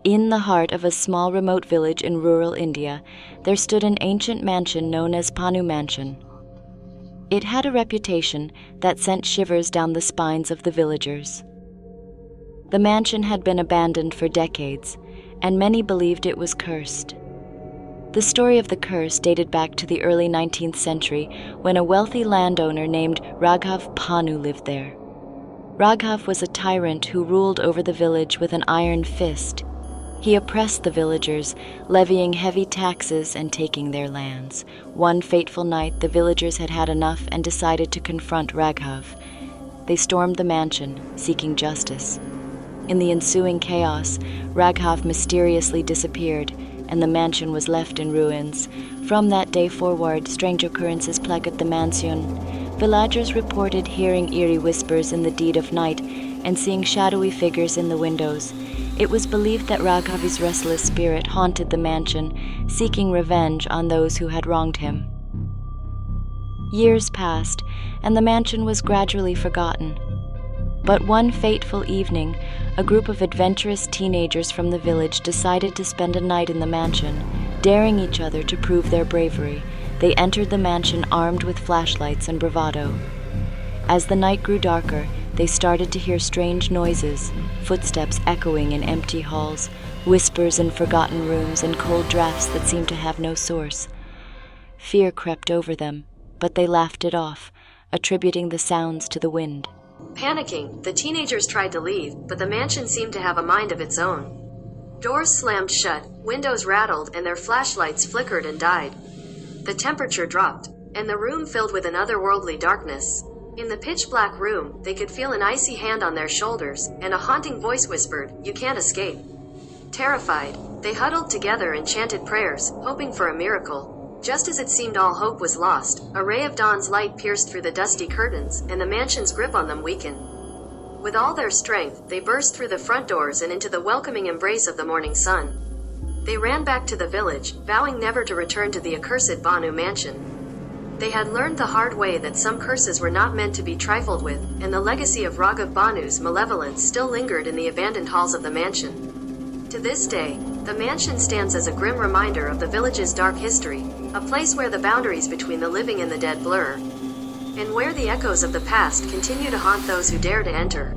In the heart of a small remote village in rural India, there stood an ancient mansion known as Bhanu Mansion. It had a reputation that sent shivers down the spines of the villagers. The mansion had been abandoned for decades, and many believed it was cursed. The story of the curse dated back to the early 19th century when a wealthy landowner named Raghav Bhanu lived there. Raghav was a tyrant who ruled over the village with an iron fist. He oppressed the villagers, levying heavy taxes and taking their lands. One fateful night, the villagers had had enough and decided to confront Raghav. They stormed the mansion, seeking justice. In the ensuing chaos, Raghav mysteriously disappeared, and the mansion was left in ruins. From that day forward, strange occurrences plagued the mansion. Villagers reported hearing eerie whispers in the dead of night and seeing shadowy figures in the windows. It was believed that Raghav's restless spirit haunted the mansion, seeking revenge on those who had wronged him. Years passed, and the mansion was gradually forgotten. But one fateful evening, a group of adventurous teenagers from the village decided to spend a night in the mansion, daring each other to prove their bravery. They entered the mansion armed with flashlights and bravado. As the night grew darker, they started to hear strange noises, footsteps echoing in empty halls, whispers in forgotten rooms, and cold drafts that seemed to have no source. Fear crept over them, but they laughed it off, attributing the sounds to the wind. Panicking, the teenagers tried to leave, but the mansion seemed to have a mind of its own. Doors slammed shut, windows rattled, and their flashlights flickered and died. The temperature dropped, and the room filled with an otherworldly darkness. In the pitch-black room, they could feel an icy hand on their shoulders, and a haunting voice whispered, "You can't escape." Terrified, they huddled together and chanted prayers, hoping for a miracle. Just as it seemed all hope was lost, a ray of dawn's light pierced through the dusty curtains, and the mansion's grip on them weakened. With all their strength, they burst through the front doors and into the welcoming embrace of the morning sun. They ran back to the village, vowing never to return to the accursed Bhanu mansion. They had learned the hard way that some curses were not meant to be trifled with, and the legacy of Raghav Bhanu's malevolence still lingered in the abandoned halls of the mansion. To this day, the mansion stands as a grim reminder of the village's dark history, a place where the boundaries between the living and the dead blur, and where the echoes of the past continue to haunt those who dare to enter.